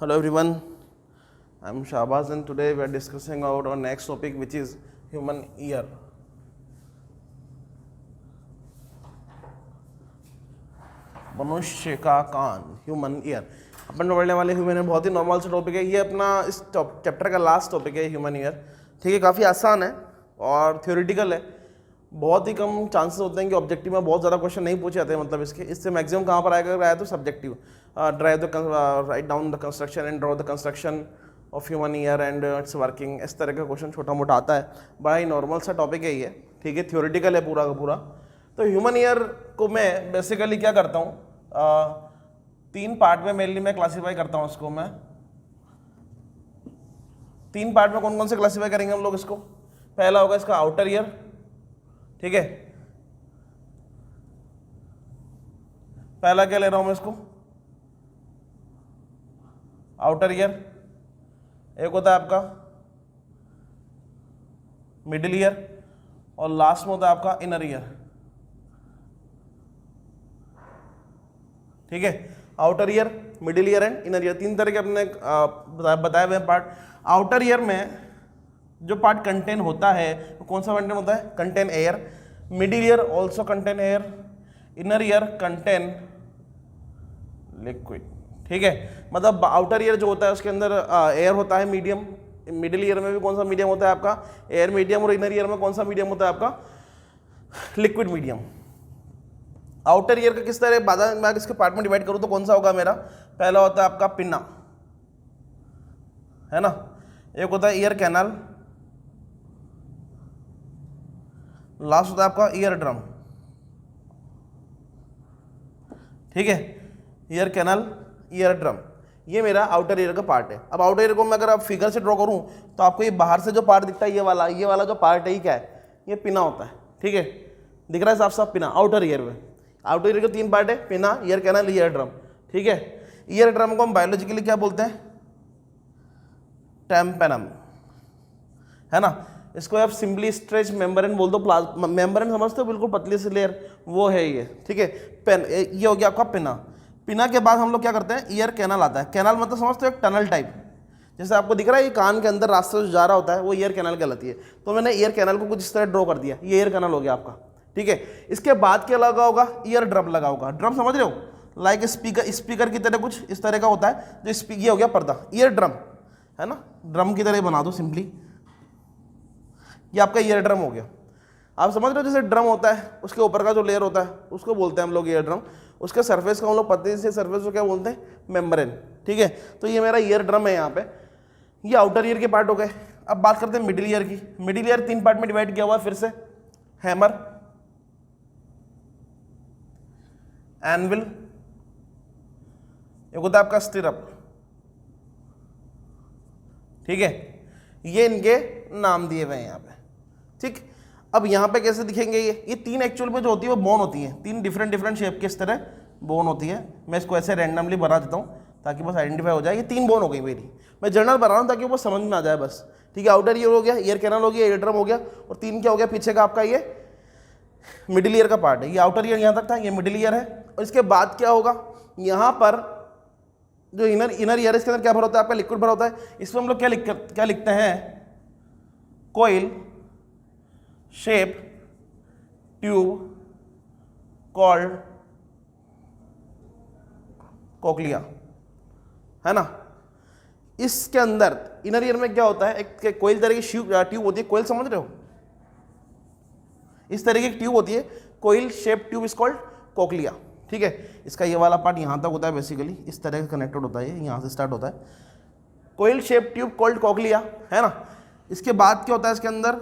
Hello everyone, I'm Shahbaz and today we are discussing about our next topic which is human ear. मनुष्य का कान, human ear. अपन पढ़ने वाले human ear बहुत ही normal सा topic है। ये अपना इस चैप्टर का लास्ट टॉपिक है ह्यूमन ईयर। ठीक है, काफ़ी आसान है और थ्योरेटिकल है। बहुत ही कम चांसेस होते हैं कि ऑब्जेक्टिव में बहुत ज़्यादा क्वेश्चन नहीं पूछे जाते हैं। मतलब इससे मैक्सिमम कहाँ पर आया तो subjective, write down the construction and draw the construction of human ear and it's working, इस तरह का क्वेश्चन छोटा मोटा आता है। बड़ा ही नॉर्मल सा टॉपिक है ये। ठीक है, थ्योरेटिकल है पूरा का पूरा। तो ह्यूमन ईयर को मैं बेसिकली क्या करता हूँ, 3 पार्ट में मेनली मैं क्लासीफाई करता हूँ इसको। मैं 3 पार्ट में कौन कौन से क्लासीफाई करेंगे हम लोग इसको। पहला होगा इसका आउटर ईयर, ठीक है। पहला क्या ले रहा हूं मैं इसको, आउटर ईयर। एक होता है आपका मिडिल ईयर और लास्ट में होता है आपका इनर ईयर। ठीक है, outer ear, middle ear and inner ear, 3 तरह के अपने बताए हुए पार्ट। आउटर ईयर में जो पार्ट कंटेन होता है तो कौन सा कंटेन होता है, contain air. Middle ear also contain air, inner ear contain liquid. ठीक है, मतलब आउटर ईयर जो होता है उसके अंदर एयर होता है मीडियम। मिडिल ईयर में भी कौन सा मीडियम होता है आपका, एयर मीडियम। और इनर ईयर में कौन सा मीडियम होता है आपका, लिक्विड मीडियम। आउटर ईयर का किस तरह बाद मैं इसके पार्ट में डिवाइड करूं तो कौन सा होगा मेरा, पहला होता है आपका पिन्ना, है ना। एक होता है ईयर कैनाल, लास्ट होता है आपका ईयर ड्रम। ठीक है, ईयर कैनाल, ईयर ड्रम, ये मेरा आउटर ईयर का पार्ट है। अब आउटर ईयर को मैं अगर आप फिगर से ड्रॉ करूं तो आपको ये बाहर से जो पार्ट दिखता है ये वाला जो पार्ट है ये क्या है, ये पिना होता है। ठीक है, दिख रहा है साफ साफ पिना आउटर ईयर में। आउटर ईयर के 3 पार्ट है, पिना, ईयर कैनाल, ईयर ड्रम। ठीक है, ईयर ड्रम को हम बायोलॉजिकली क्या बोलते हैं, टैम्पेनम, है ना। इसको आप सिंपली स्ट्रेच मेम्ब्रेन बोल दो। मेम्ब्रेन समझते हो, बिल्कुल पतली सी लेयर, वो है ये। ठीक है, पेन, ये हो गया आपका पिना। पिना के बाद हम लोग क्या करते हैं, ईयर कैनाल आता है। कैनाल मतलब समझते हो एक टनल टाइप, जैसे आपको दिख रहा है ये कान के अंदर रास्ता जो जा रहा होता है वो ईयर कैनाल कहलाती है। तो मैंने ईयर कैनाल को कुछ इस तरह ड्रॉ कर दिया, ये ईयर कैनाल हो गया आपका। ठीक है, इसके बाद क्या लगा होगा, ईयर ड्रम लगा होगा। ड्रम समझ रहे हो, लाइक स्पीकर की तरह कुछ इस तरह का होता है जो ये हो गया पर्दा, ईयर ड्रम, है ना। ड्रम की तरह बना दो सिंपली, ये आपका ईयर ड्रम हो गया। आप समझ रहे हो, जैसे ड्रम होता है उसके ऊपर का जो लेयर होता है उसको बोलते हैं हम लोग ईयर ड्रम। उसके सरफेस को हम लोग पतली से सरफेस को क्या बोलते हैं, मेम्ब्रेन। ठीक है, तो ये मेरा ईयर ड्रम है यहाँ पे। ये आउटर ईयर के पार्ट हो गए। अब बात करते हैं मिडिल ईयर की। मिडिल ईयर 3 पार्ट में डिवाइड किया हुआ है फिर से, हैमर, एनविल, एक होता है आपका स्टिरअप। ठीक है, ये इनके नाम दिए हुए हैं यहाँ पे। ठीक, अब यहाँ पे कैसे दिखेंगे ये 3 एक्चुअल में जो होती है वो बोन होती है। 3 डिफरेंट शेप के इस तरह बोन होती है। मैं इसको ऐसे रैंडमली बना देता हूँ ताकि बस आइडेंटिफाई हो जाए। ये 3 बोन हो गई मेरी, मैं जनरल बना रहा हूँ ताकि वो समझ में आ जाए बस। ठीक है, आउटर ईयर हो गया, ईयर कैनाल हो गया, ईयर ड्रम हो गया, और 3 क्या हो गया पीछे का आपका ये मिडिल ईयर का पार्ट है। ये आउटर ईयर यहाँ तक था, ये मिडिल ईयर है। और इसके बाद क्या होगा, यहाँ पर जो इनर ईयर, इसके अंदर क्या भरा होता है आपका, लिक्विड भरा होता है। इसमें हम लोग क्या लिखते हैं, coil shape tube called cochlea, है ना। इसके अंदर इनर ईयर में क्या होता है, एक कोइल तरह की ट्यूब होती है। कोइल समझ रहे हो, इस तरह की ट्यूब होती है, coil shape tube is called cochlea. ठीक है, इसका ये वाला पार्ट यहाँ तक होता है, बेसिकली इस तरह का कनेक्टेड होता है, यहाँ से स्टार्ट होता है, coil shape tube called cochlea, है ना। इसके बाद क्या होता है, इसके अंदर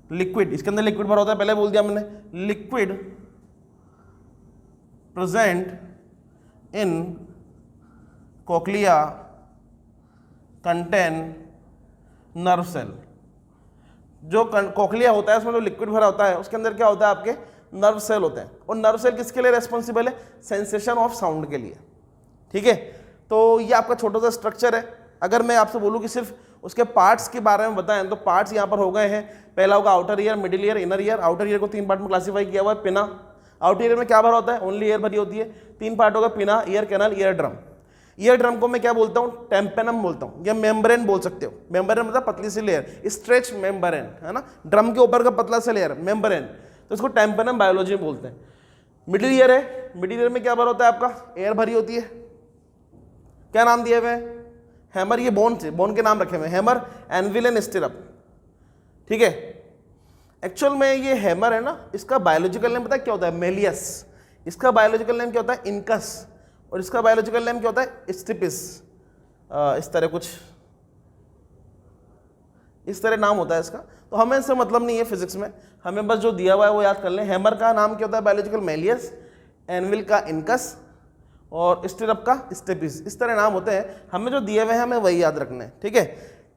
लिक्विड, इसके अंदर लिक्विड भरा होता है। पहले बोल दिया मैंने, liquid present in cochlea contain nerve cell. जो कोक्लिया होता है उसमें जो लिक्विड भरा होता है उसके अंदर क्या होता है, आपके नर्व सेल होते हैं। और नर्व सेल किसके लिए रेस्पॉन्सिबल है, सेंसेशन ऑफ साउंड के लिए। ठीक है, तो ये आपका छोटा सा स्ट्रक्चर है। अगर मैं आपसे बोलूँ कि सिर्फ उसके पार्ट्स के बारे में बताएं तो पार्ट्स यहाँ पर हो गए हैं। पहला होगा outer ear, middle ear, inner ear. Outer ear को 3 पार्ट में क्लासीफाई किया हुआ है। पिना, आउटर ईयर में क्या भरा होता है, ओनली एयर भरी होती है। 3 पार्ट होगा, पिना, ear canal, ear drum. Ear drum को मैं क्या बोलता हूँ, टेम्पेनम बोलता हूँ, या मेम्ब्रेन बोल सकते हो। मेम्ब्रेन मतलब पतली सी लेयर, स्ट्रेच मेम्ब्रेन, है ना, ड्रम के ऊपर का पतला सा लेयर मेम्ब्रेन, तो इसको टेम्पेनम बायोलॉजी में बोलते हैं। मिडिल ईयर है, मिडिल ईयर में क्या भरा होता है आपका, एयर भरी होती है। क्या नाम दिए हुए हैं, हैमर, ये बोन से, बोन के नाम रखे हुए हैं, हैमर, एनविल एंड स्टिरअप, ठीक है। एक्चुअल में ये हैमर है ना, इसका बायोलॉजिकल नेम पता है क्या होता है, मेलियस। इसका बायोलॉजिकल नेम क्या होता है, इनकस, और इसका बायोलॉजिकल नेम क्या होता है, स्टिपिस। इस तरह कुछ इस तरह नाम होता है इसका। तो हमें इससे मतलब नहीं है फिजिक्स में, हमें बस जो दिया हुआ है वो याद कर लें। हैमर का नाम क्या होता है बायोलॉजिकल, मेलियस, एनविल का इनकस, और स्टिरअप का स्टिपिस। इस तरह नाम होते हैं, हमें जो दिए हुए हैं हमें वही याद रखना है, ठीक है।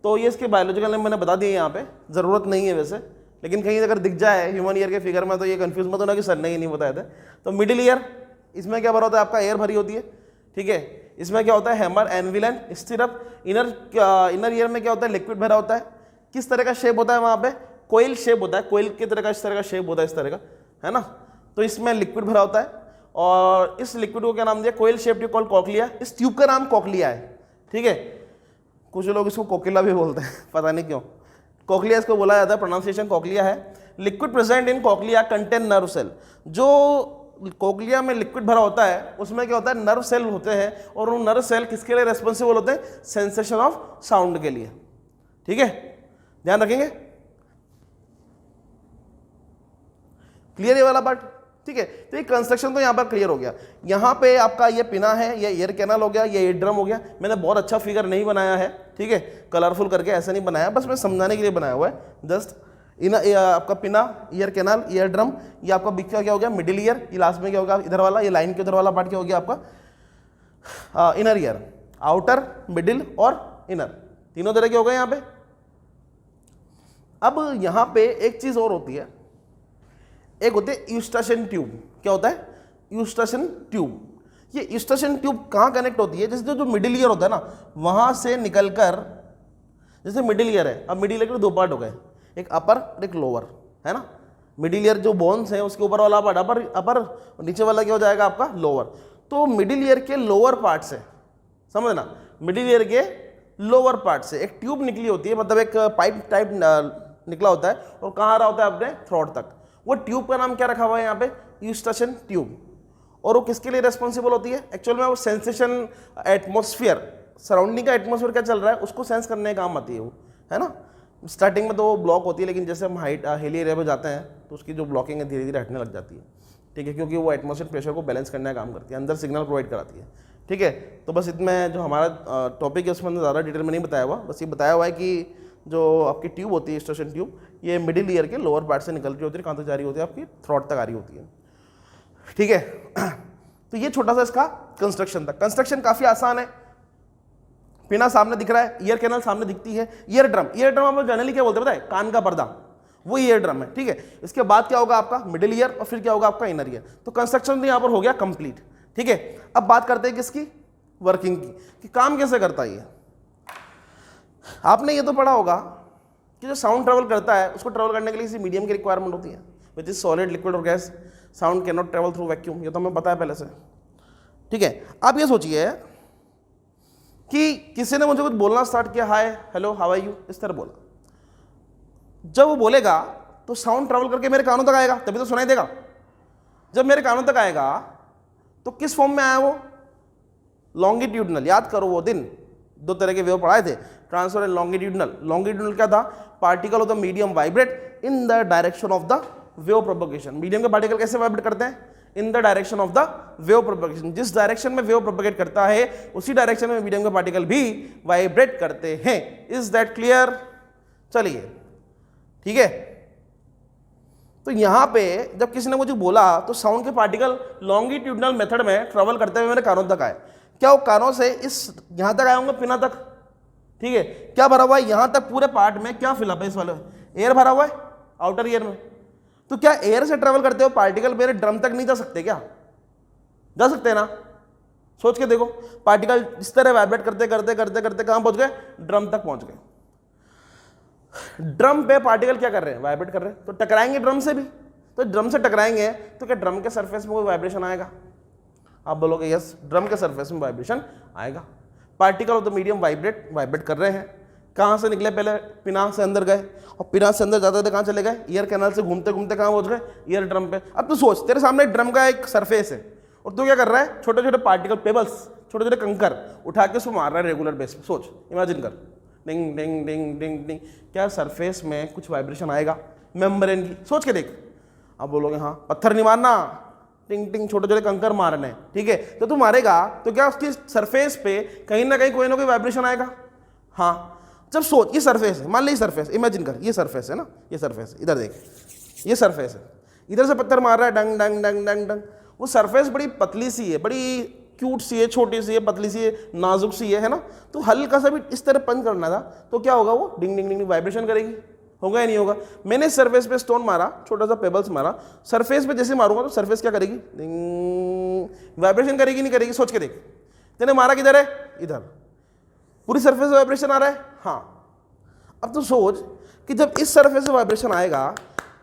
तो ये इसके बायोलॉजिकल नेम मैंने बता दिए यहाँ पे, ज़रूरत नहीं है वैसे, लेकिन कहीं अगर दिख जाए ह्यूमन ईयर के फिगर में तो ये कंफ्यूज मत होना कि सर ने ही नहीं बताया था। तो मिडिल ईयर, इसमें क्या भरा होता है आपका, एयर भरी होती है, ठीक है। इसमें क्या होता है, hammer, anvil and stirrup. Inner ear में क्या होता है, लिक्विड भरा होता है। किस तरह का शेप होता है वहाँ पे, कोयल शेप होता है, कोयल की तरह का इस तरह का शेप होता है, इस तरह का, है ना। तो इसमें लिक्विड भरा होता है, और इस लिक्विड को क्या नाम दिया, कोयल शेप ट्यूब कॉल्ड कॉकलिया। इस ट्यूब का नाम कॉकलिया है, ठीक है। कुछ लोग इसको कोकिला भी बोलते हैं, पता नहीं क्यों, कॉकलिया इसको बोला जाता है, प्रोनाउंसिएशन कॉकलिया है। Liquid present in cochlea contain nerve cell. जो कोकलिया में लिक्विड भरा होता है उसमें क्या होता है, नर्व सेल होते हैं, और वो नर्व सेल किसके लिए रेस्पॉन्सिबल होते हैं, सेंसेशन ऑफ साउंड के लिए, ठीक है, ध्यान रखेंगे। क्लियर ये वाला पार्ट, ठीक है। तो ये कंस्ट्रक्शन तो यहाँ पर क्लियर हो गया। यहाँ पे आपका ये पिना है, ये ईयर कैनाल हो गया, ये ईयर ड्रम हो गया। मैंने बहुत अच्छा फिगर नहीं बनाया है, ठीक है, कलरफुल करके ऐसा नहीं बनाया, बस मैं समझाने के लिए बनाया हुआ है जस्ट। आपका पिना, ईयर कैनाल, ईयर ड्रम, ये आपका बीच का क्या हो गया, मिडिल ईयर, ये लास्ट में क्या होगा, इधर वाला, ये लाइन के उधर वाला पार्ट क्या हो गया आपका, इनर ईयर। आउटर, मिडिल और इनर, तीनों तरह के हो गए यहाँ पे। अब यहाँ पे एक चीज और होती है, एक होते हैं यूस्टाशियन ट्यूब। क्या होता है, यूस्टाशियन ट्यूब। ये यूस्टाशियन ट्यूब कहाँ कनेक्ट होती है, जैसे जो मिडिल ईयर होता है ना, वहां से निकलकर, जैसे मिडिल ईयर है, अब मिडिल ईयर के दो पार्ट हो गए, एक अपर और एक लोअर, है ना। मिडिल ईयर जो बोन्स है उसके ऊपर वाला पार्ट अपर, अपर, और नीचे वाला क्या हो जाएगा आपका लोअर। तो मिडिल ईयर के लोअर पार्ट से, समझना, मिडिल ईयर के लोअर पार्ट से एक ट्यूब निकली होती है, मतलब एक पाइप टाइप निकला होता है, और कहाँ आ रहा होता है अपने थ्रोट तक। वो ट्यूब का नाम क्या रखा हुआ है यहाँ पे, यूस्टाशियन ट्यूब। और वो किसके लिए रेस्पॉन्सिबल होती है, एक्चुअल में वो सेंसेशन, एटमॉस्फेयर, सराउंडिंग का एटमॉस्फेयर क्या चल रहा है उसको सेंस करने का काम आती है वो, है ना। स्टार्टिंग में तो वो ब्लॉक होती है, लेकिन जैसे हम हाइट हिली एरिया पे जाते हैं तो उसकी जो ब्लॉकिंग है धीरे धीरे हटने लग जाती है, ठीक है, क्योंकि वो एटमॉस्फेयर प्रेशर को बैलेंस करने का काम करती है, अंदर सिग्नल प्रोवाइड कराती है, ठीक है। तो बस इतना जो हमारा टॉपिक है उसमें ज़्यादा डिटेल में नहीं बताया हुआ, बस ये बताया हुआ है कि जो आपकी ट्यूब होती है, यूस्टाशियन ट्यूब, ये मिडिल ईयर के लोअर पार्ट से निकल रही होती है, कहाँ तक जा रही होती है, आपकी थ्रोट तक आ रही होती है, ठीक है। तो ये छोटा सा इसका कंस्ट्रक्शन था। कंस्ट्रक्शन काफ़ी आसान है। पिना सामने दिख रहा है, ईयर कैनल सामने दिखती है, ईयर ड्रम, ईयर ड्रम आप जनरली क्या बोलते हैं पता है, कान का पर्दा, वो ईयर ड्रम है, ठीक है। इसके बाद क्या होगा आपका मिडिल ईयर, और फिर क्या होगा आपका इनर ईयर। तो कंस्ट्रक्शन तो यहाँ पर हो गया कंप्लीट, ठीक है। अब बात करते हैं किसकी, वर्किंग की, कि काम कैसे करता है ये। आपने ये तो पढ़ा होगा कि जो साउंड ट्रेवल करता है उसको ट्रेवल करने के लिए किसी मीडियम की रिक्वायरमेंट होती है, विच इज सॉलिड, लिक्विड और gas. Sound can not travel through vacuum, ये तो हमें पता है पहले से, ठीक है। आप ये सोचिए कि किसी ने मुझे कुछ बोलना स्टार्ट किया, हाय, हेलो, हाउ आर यू, इस तरह बोला। जब वो बोलेगा तो साउंड ट्रेवल करके मेरे कानों तक आएगा, तभी तो सुनाई देगा। जब मेरे कानों तक आएगा तो किस फॉर्म में आया वो, लॉन्गिट्यूडनल। याद करो वो दिन दो तरह के वेव पढ़ाए थे, ट्रांसफर एंड लॉन्गिट्यूडनल। लॉन्गिट्यूडनल क्या था, particle of the medium vibrate in the direction of the wave propagation. Medium के पार्टिकल कैसे वाइब्रेट करते हैं, in the direction of the wave propagation. जिस डायरेक्शन में वेव प्रोपगेट करता है उसी डायरेक्शन में मीडियम के पार्टिकल भी वाइब्रेट करते हैं। इज दैट क्लियर, चलिए, ठीक है। तो यहां पे जब किसी ने मुझे बोला तो साउंड के पार्टिकल लॉन्गिट्यूडनल मेथड में ट्रेवल करते हुए मेरे कानों तक आए। क्या वो कानों से इस यहां तक आए होंगे, पिना तक, ठीक है। क्या भरा हुआ है यहां तक, पूरे पार्ट में क्या फिलअप है, इस वाले एयर भरा हुआ है आउटर ईयर में। तो क्या एयर से ट्रेवल करते हो पार्टिकल मेरे ड्रम तक नहीं जा सकते, क्या जा सकते हैं ना, सोच के देखो। पार्टिकल इस तरह वाइब्रेट करते करते करते करते कहां पहुंच गए, ड्रम तक पहुंच गए। ड्रम पे पार्टिकल क्या कर रहे हैं, वाइब्रेट कर रहे हैं, तो टकराएंगे ड्रम से भी। तो ड्रम से टकराएंगे तो क्या ड्रम के सरफेस में कोई वाइब्रेशन आएगा, आप बोलोगे यस, ड्रम के सरफेस में वाइब्रेशन आएगा। Particle of the medium vibrate कर रहे हैं। कहाँ से निकले? पहले पिना से अंदर गए, और पिना से अंदर जाते थे कहाँ चले गए? ईयर कैनाल से घूमते घूमते कहाँ पहुँच गए? ईयर ड्रम पे। अब तू सोच, तेरे सामने ड्रम का एक सरफेस है और तू क्या कर रहा है? छोटे छोटे पार्टिकल, पेबल्स, छोटे छोटे कंकर उठा के उसको मार रहा है रेगुलर बेस पे। सोच, इमेजिन कर, डिंग डिंग डिंग डिंग डिंग, क्या सरफेस में कुछ वाइब्रेशन आएगा मेम्ब्रेन की? सोच के देख। अब बोलोगे हाँ, पत्थर नहीं मारना, टिंग टिंग छोटे छोटे कंकर मारने, ठीक है, तो तू मारेगा तो क्या उसकी सरफेस पे कहीं ना कोई वाइब्रेशन आएगा? हाँ। जब सोच, ये सरफेस है, मान ली सरफेस, इमेजिन कर, ये सरफेस है ना, ये सरफेस, इधर देख, ये सरफेस है, इधर से पत्थर मार रहा है, डंग डंग डंग डंग डंग। वो सरफेस बड़ी पतली सी है, बड़ी क्यूट सी है, छोटी सी है, पतली सी है, नाजुक सी है ना, तो हल्का सा भी इस तरह पंच करना था तो क्या होगा? वो डिंग डिंग डिंग वाइब्रेशन करेगी। होगा या नहीं होगा? मैंने सरफेस पे स्टोन मारा, छोटा सा पेबल्स मारा, सरफेस पे जैसे मारूंगा तो सरफेस क्या करेगी? वाइब्रेशन करेगी नहीं करेगी? सोच के देख। तेने मारा किधर है? इधर, पूरी सरफेस से वाइब्रेशन आ रहा है। हाँ। अब तो सोच कि जब इस सरफेस से वाइब्रेशन आएगा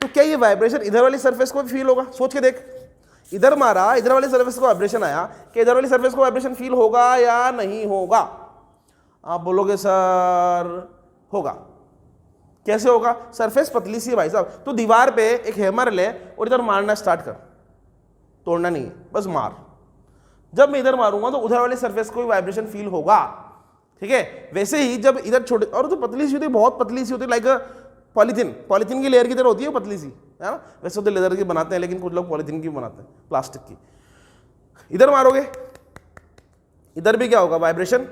तो क्या ये वाइब्रेशन इधर वाली सरफेस को भी फील होगा? सोच के देख, इधर मारा, इधर वाली सरफेस को वाइब्रेशन आया, कि इधर वाली सरफेस को वाइब्रेशन फील होगा या नहीं होगा? आप बोलोगे सर होगा। कैसे होगा? सरफेस पतली सी है भाई साहब, तो दीवार पे एक हैमर ले और इधर मारना स्टार्ट कर, तोड़ना नहीं है, बस मार। जब मैं इधर मारूंगा तो उधर वाली सरफेस को भी वाइब्रेशन फील होगा, ठीक है। वैसे ही जब इधर छोटे, और तो पतली सी होती है, बहुत पतली सी होती है, लाइक पॉलीथीन की लेयर की तरह होती है पतली सी, है ना। वैसे तो लेदर की बनाते हैं, लेकिन कुछ लोग पॉलीथीन की बनाते हैं, प्लास्टिक की। इधर मारोगे, इधर भी क्या होगा? वाइब्रेशन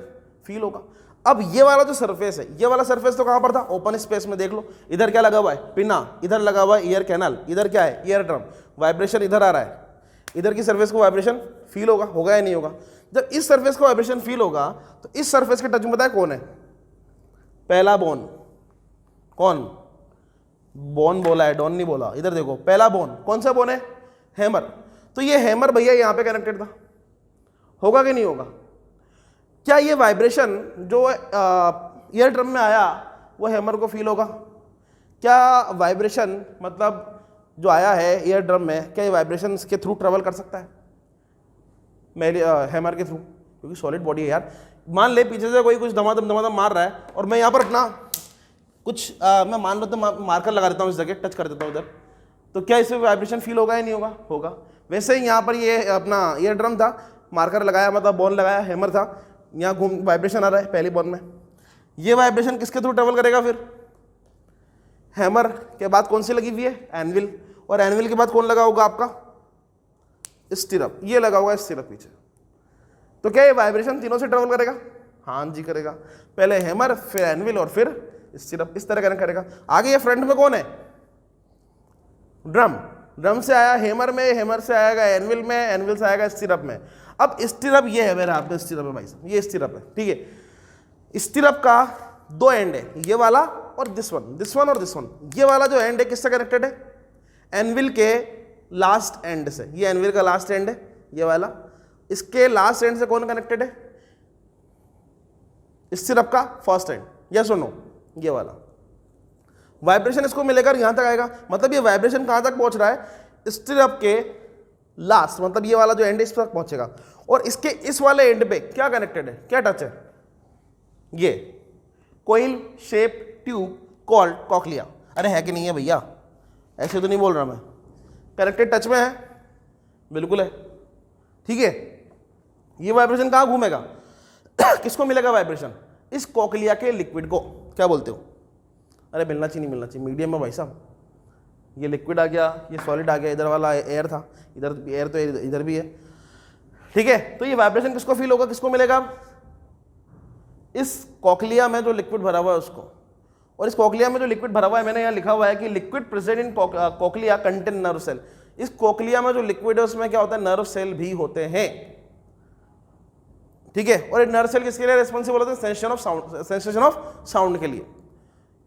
फील होगा। अब ये वाला जो सरफेस है, ये वाला सरफेस तो कहां पर था? ओपन स्पेस में। देख लो, इधर क्या लगा हुआ है? पिना, इधर लगा हुआ है ईयर कैनाल, इधर क्या है? Ear drum. वाइब्रेशन इधर आ रहा है, इधर की सरफेस को वाइब्रेशन फील होगा, होगा या नहीं होगा? जब इस सरफेस को वाइब्रेशन फील होगा तो इस सरफेस के टच में पता है कौन है? पहला बोन। कौन? बोन बोला है, डॉन नहीं बोला। इधर देखो, पहला बोन। कौन सा बोन है? हैमर। तो ये हैमर भैया यहां पे कनेक्टेड था, होगा कि नहीं होगा? क्या ये वाइब्रेशन जो ईयर ड्रम में आया वो हैमर को फील होगा? क्या वाइब्रेशन मतलब जो आया है ईयर ड्रम में, क्या ये वाइब्रेशन के थ्रू ट्रेवल कर सकता है मेरे हैमर के थ्रू? क्योंकि सॉलिड बॉडी है यार। मान ले पीछे से कोई कुछ धमाधम मार रहा है और मैं यहाँ पर अपना कुछ मैं मान लो तो मार्कर लगा देता हूँ इस जगह, टच कर देता हूँ उधर, तो क्या इसमें वाइब्रेशन फील होगा या नहीं होगा? होगा। वैसे ही यहाँ पर ये अपना ईयर ड्रम था, मार्कर लगाया, मतलब बॉन लगाया, हैमर था, यहाँ घूम वाइब्रेशन आ रहा है पहली बॉन में। ये वाइब्रेशन किसके थ्रू ट्रेवल करेगा फिर? हैमर के बाद कौन सी लगी हुई है? एनविल। और एनविल के बाद कौन लगा होगा आपका? स्टिरअप। ये लगा होगा स्टिरअप पीछे। तो क्या ये वाइब्रेशन तीनों से ट्रेवल करेगा? हाँ जी करेगा। पहले हैमर, फिर एनविल और फिर स्टिरअप, इस तरह कनेक्ट करेगा। आगे ये फ्रंट में कौन है? ड्रम। ड्रम से आया हैमर में, हैमर से आएगा एनविल में, एनविल से आएगा स्टिरअप में। अब स्टिरअप ये है मेरा हाथ में, स्टिरअप है भाई साहब, ये स्टिरअप है, ठीक है। स्टिरअप का दो एंड है, ये वाला और दिस वन और दिस वन। ये वाला जो एंड है किससे कनेक्टेड है? एनविल के लास्ट एंड से। ये एनविल का लास्ट एंड है, ये वाला। इसके लास्ट एंड से कौन कनेक्टेड है? स्टिरअप का फर्स्ट एंड। यस और नो? ये वाला। वाइब्रेशन इसको मिलेगा, यहां तक आएगा, मतलब ये वाइब्रेशन कहां तक पहुंच रहा है? स्टिरअप के लास्ट, मतलब ये वाला जो एंड है इस तक पहुंचेगा। और इसके इस वाले एंड पे क्या कनेक्टेड है, क्या टच है? ये coil shape tube called cochlea. अरे है कि नहीं है भैया? ऐसे तो नहीं बोल रहा मैं, कनेक्टेड टच में है, बिल्कुल है, ठीक है। ये वाइब्रेशन कहां घूमेगा? किसको मिलेगा वाइब्रेशन? इस कॉकलिया के लिक्विड को। क्या बोलते हो? अरे मिलना चाहिए, नहीं मिलना चाहिए, मीडियम में भाई साहब। ये लिक्विड आ गया, ये सॉलिड आ गया, इधर वाला एयर था, इधर एयर तो इधर भी है, ठीक है। तो ये वाइब्रेशन किसको फील होगा, किसको मिलेगा? इस कॉकलिया में जो लिक्विड भरा हुआ है उसको। और इस कॉकलिया में जो लिक्विड भरा हुआ है, मैंने यहाँ लिखा हुआ है कि liquid present in cochlea contain nerve cell. इस कॉकलिया में जो लिक्विड है उसमें क्या होता है? नर्व सेल भी होते हैं, ठीक है। और नर्व सेल किसके लिए रिस्पॉन्सिबल होते हैं? सेंसेशन ऑफ साउंड के लिए।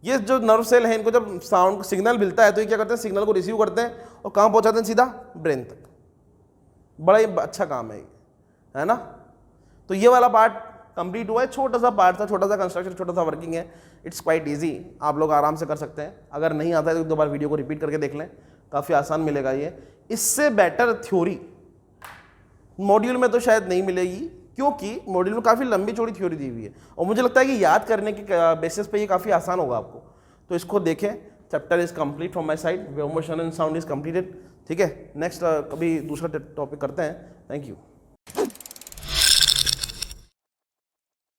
ये जो नर्व सेल है, इनको जब साउंड सिग्नल मिलता है तो ये क्या करते हैं? सिग्नल को रिसीव करते हैं और कहाँ पहुंचाते हैं? सीधा ब्रेन तक। बड़ा ही अच्छा काम है ये, है ना। तो ये वाला पार्ट कंप्लीट हुआ है। छोटा सा पार्ट था, छोटा सा कंस्ट्रक्शन, छोटा सा वर्किंग है। इट्स क्वाइट इजी, आप लोग आराम से कर सकते हैं। अगर नहीं आता है तो 2 बार वीडियो को रिपीट करके देख लें, काफ़ी आसान मिलेगा ये। इससे बेटर थ्योरी मॉड्यूल में तो शायद नहीं मिलेगी, क्योंकि मॉड्यूल में काफ़ी लंबी चौड़ी थ्योरी दी हुई है और मुझे लगता है कि याद करने के बेसिस पे ये काफ़ी आसान होगा आपको। तो इसको देखें, chapter is complete from my side, wave motion and sound is completed. ठीक है, नेक्स्ट कभी दूसरा टॉपिक करते हैं। Thank you.